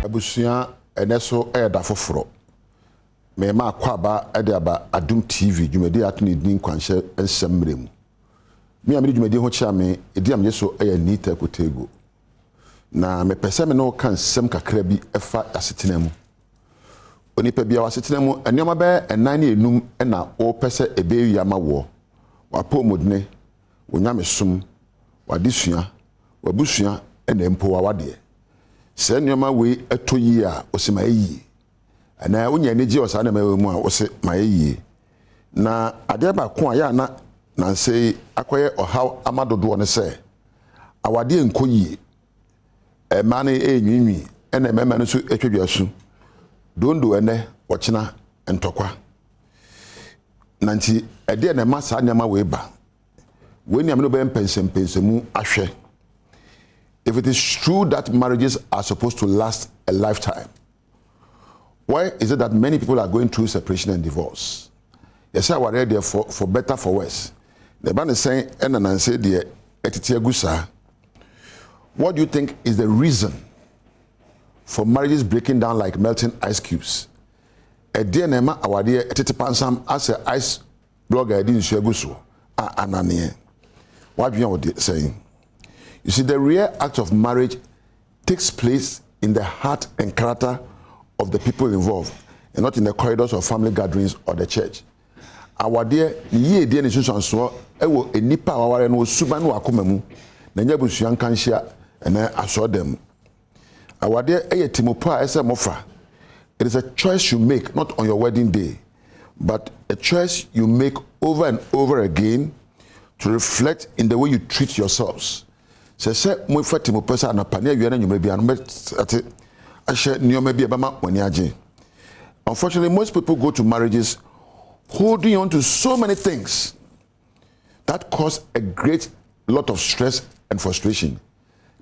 Abusua eneso da foforo me ma kwaba aba Adom TV dwumadi atuni din kwanhye ensemrem me amiri dwumadi ho chia me edi am yeso nita kotego na me pese me no kan sem kakra bi efa asetena mu onipa bia wasetena mu enioma be enan ne enum na o pese ebewi amawo wapo modne wonyame som wadesua wabusua na empo wawade se enioma we etoyi a osema yi ana wonya neji osa na mawe mu a wose mayi na ade ba ko aya na nse akoye ohaw amadodo ne se awade enkoyi mane enwinwi ena mema no so etwedwasu dondo ene wochina entokwa nanti ade na masa nyama we ba weni amno be pensempensemu ahwe. If it is true that marriages are supposed to last a lifetime, why is it that many people are going through separation and divorce? Yes, I was there for better, for worse. The band is saying, and say, dear, what do you think is the reason for marriages breaking down like melting ice cubes? A dear Nema, our dear Etitipansam, as an ice blogger, didn't share Gusu, Ananie. What do you know saying? You see, the real act of marriage takes place in the heart and character of the people involved, and not in the corridors of family gatherings or the church. Our dear, ye dear institution so, ewo enipa aware no suba no akomemu, na nya busuan kanhia, and I saw them. Our dear, timopo ese mofa. It is a choice you make, not on your wedding day, but a choice you make over and over again to reflect in the way you treat yourselves. Se mo fati mo pesa na pane awie na nwumre bia no ate ahye nioma bia bama wani age. Unfortunately, most people go to marriages holding on to so many things that cause a great lot of stress and frustration.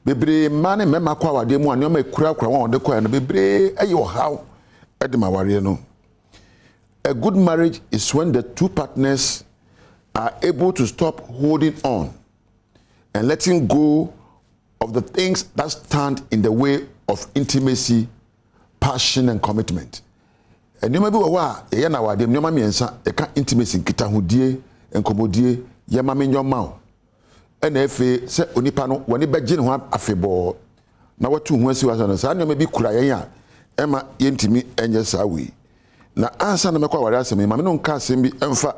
Bebre mane mema kwa wade mu anioma ekura won de kwa no bebre ayo how edema ware no. A good marriage is when the two partners are able to stop holding on and letting go of the things that stand in the way of intimacy, passion, and commitment. And you may be aware, you know, you can intimacy, kitahudie, and komodie, yamam in your mouth. And if you say, Onipano, when you begin one affable, now what two was on the sun, you may be crying, Emma, intimi, and yes, I will. Now, answer the Macquarie, Mamma can't send me, emfa,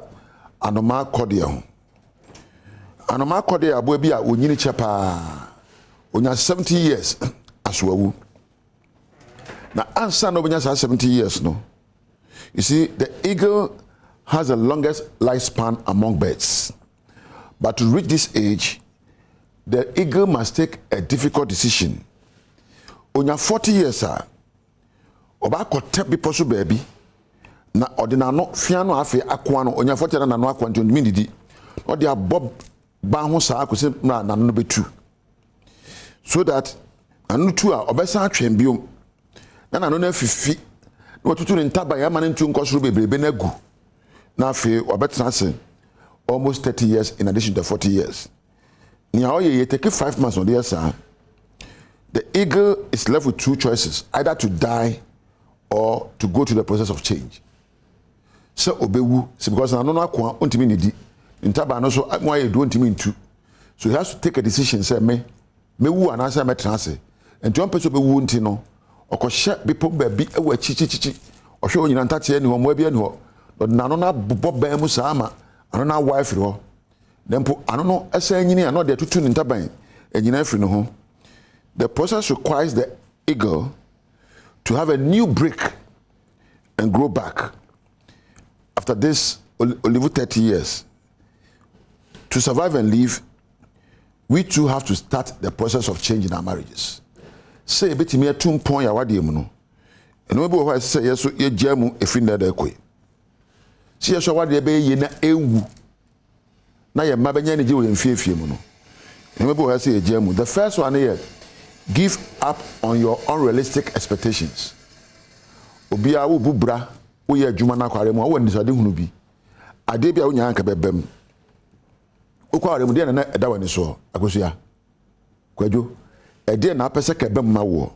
and no more cordial. Anoma kode abo bia onyini chepa onya 70 years aswawu na answer no onya 70 years no. You see, the eagle has the longest lifespan among birds, but to reach this age the eagle must take a difficult decision. Onya 40 years oba kote bi poso baby na ordinano fiano afi akwa no onya 40 na no akwa ntimi didi odi abob ban ho saa akose na no betu so that anu tu a obesa atwen biom na no na fifi na watutu ne ntaba ya mane ntu nkosoro bebrebe na gu na afi obetena se almost 30 years in addition to 40 years. Ni aoye take 5 months on the years. The eagle is left with two choices, either to die or to go to the process of change. So obewu, because na no akwa ontimi nedi ntaba no so mo aye do ntimi ntu, so he has to take a decision, say me wu anasa me transe enti on person be wu nti no okohye bipo ba bi ewa chichichichi ohwe onyina ntate ani ho mo bia ni ho na no na bobo ban mu sama ano na wife ho dempo ano no esa nyini ano de tutu ni ntaban enyina afri no ho. The process requires the eagle to have a new break and grow back. After this, live 30 years. To survive and live, we too have to start the process of change in our marriages. Say a bit me a 2 point awadi no. And we go say yes, so ye jamu efinda de kwe. See yes, awadi be ye na ewu. Na ye mabanya ni je we mfiefie mu no. And we go say ye jamu. The first one here, give up on your unrealistic expectations. Obi a wo bubra, wo ye adwuma na kware mu, wo ni sade hunu bi. Ade bia wo nya anka bebem. Ukware mu de na eda wani so akosua. Kwadwo, ede na apese ka bem ma wo.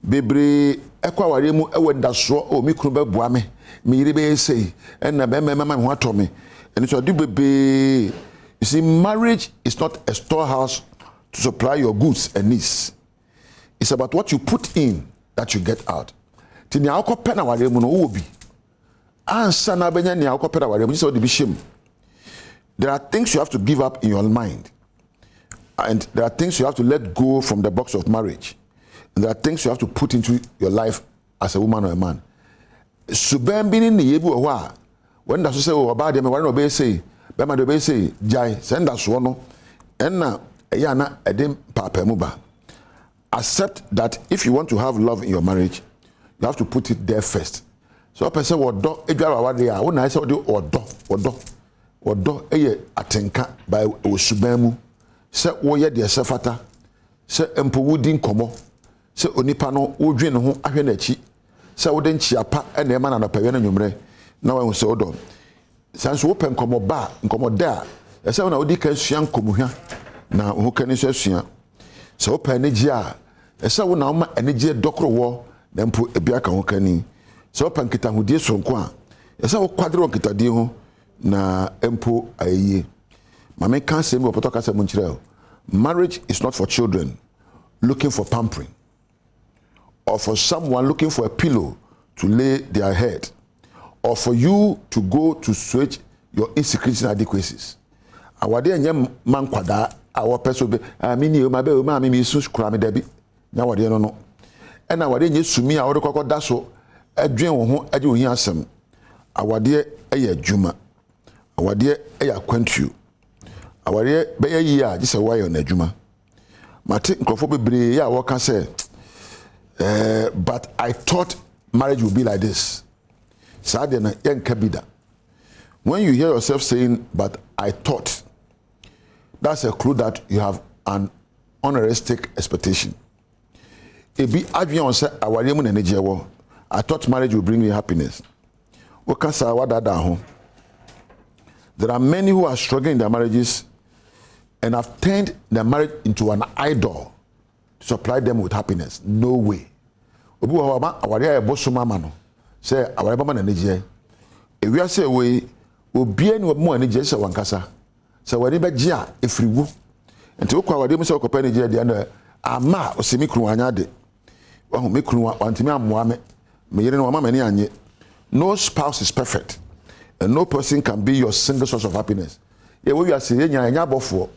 bebre ekwa aware mu ewo ndaso o mi kunu beboa me me yire be sei na be mama ho atomi and so do bebe. You see, marriage is not a storehouse to supply your goods and needs. It's about what you put in that you get out. Tini akọ pena aware mu no wo bi ansa na benya ni akọ pena aware mu so de bi shem. There are things you have to give up in your mind, and there are things you have to let go from the box of marriage, and there are things you have to put into your life as a woman or a man. Suben bi ni yebi wo a when da so say o ba de me ware no be say be ma de be say jai send us so no enna eya na edem papa mu ba. Accept that if you want to have love in your marriage, you have to put it there first. So person wodo edwara wade a wona say wodo eye atenka by osuban mu se wo ye de sefata se empo wudi nkomo se onipa no wodwe ne ho ahwe na chi se wo de nchiapa na ema na pawe na nwumre na wo se odo sanso wo pen nkomo ba nkomo da se wo na wodi kan sua nkomuhwa na wo kan so sua se wo pen ne gi a se wo na ma enege dokro wo na empo ebia ka ho kani se wo pen kitahudie sonko a se wo kwadro kitadie ho na empo aye. Mame can't say me opotoka se munchirel. Marriage is not for children looking for pampering, or for someone looking for a pillow to lay their head, or for you to go to switch your insecurities and inadequacies. Awade enye man kwada awo peso be amini o mabe o ma mi su kura me dabi nya wade no no e na wade enye sumi a wode kokoda so adwen wo ho age wo hi asem awade eye adwuma awade eye akwantu awade be ye a gise wayo na adwuma mate nkrofo bebre ya wo ka say but I thought marriage would be like this. Sade na yenka bida. When you hear yourself saying but I thought, that's a clue that you have an unrealistic expectation. Ebi adwen on say aware mu na neje wo. I thought marriage would bring me happiness. Okasa wadada ho. There are many who are struggling in their marriages and have turned their marriage into an idol to supply them with happiness. No way. Obi wa ma aware e bosoma ma no. Say aware ba ma na neje. Ewi ase we obi ani mo neje se wankasa. Se wani be gi a efriwu. Enti okwa aware mu se okopa neje de na ama osemi kru anya de. Wa ho me kru wa antimi amoa me. Me yere no ma mani anye. No spouse is perfect, and no person can be your single source of happiness. Ye we are say nya bofo.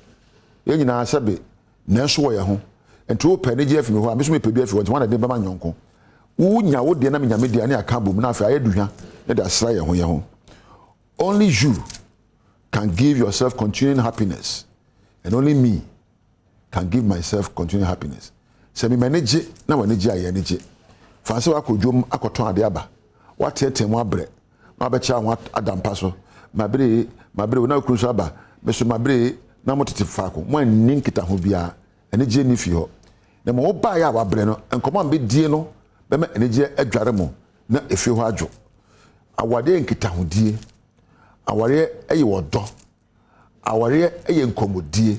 Ye nyina sabe na so wo ye ho. Enti o pani je afimi ho a me so me pedu afi won na de ba ma nyonko. Wo nya wo de na me nya me de na aka bom na afi ayeduhwa na de asra ye ho. Only you can give yourself continuing happiness, and only me can give myself continuing happiness. Se me manage na manage aye neje. Fanse wa kodwom akoton ade aba. What temu abre ma be cha ho Adam paso mabre na kru so aba me so mabre na motete faako mo anni nkita ho bia ene je ni fi ho na mo ba ya wabre no enkomo am be die no be ma ene je adware mo na efi ho adwo awade nkita ho die aware eye wodo aware eye nkomodie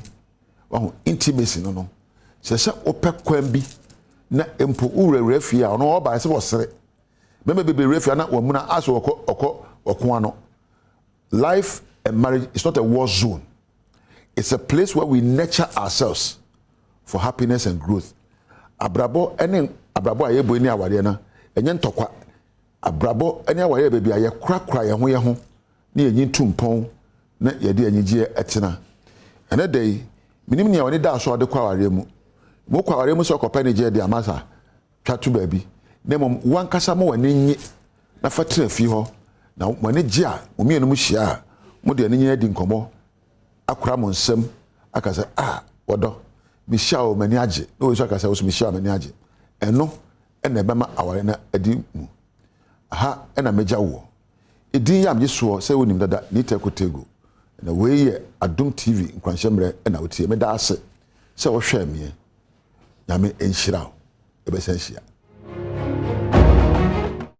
wo intimacy no se opekwan bi na empo urewre fi a no oba se wo sere Meme bebe refia na wamuna aso oko ano. Life and marriage is not a war zone. It's a place where we nurture ourselves for happiness and growth. Abrabo ayebo ni aware na enye ntokwa. Abrabo ene aware bebe aye krakra ye ho na enyi tumpon na ye de anyigye etena. Ene dey minim ni awani da so de kwa aware mu. Mo kwa aware mu so kopa ne je de amasa twatu baabi. Nemom wankasa mo wani nyi na fatra fi ho na wani gi a omienu mu hia mo de anyi adi nkomo akura mo nsem akasa wodo mi hia o mani age no so akasa wo mi hia mani age eno ena be ma aware na adi mu aha ena meja wo edin yam yeso se wonim dada ni tekotego na we ye Adom TV nkwanhyemre ena wotie me da ase se wo hwa mie nyame enhyira e be sanhia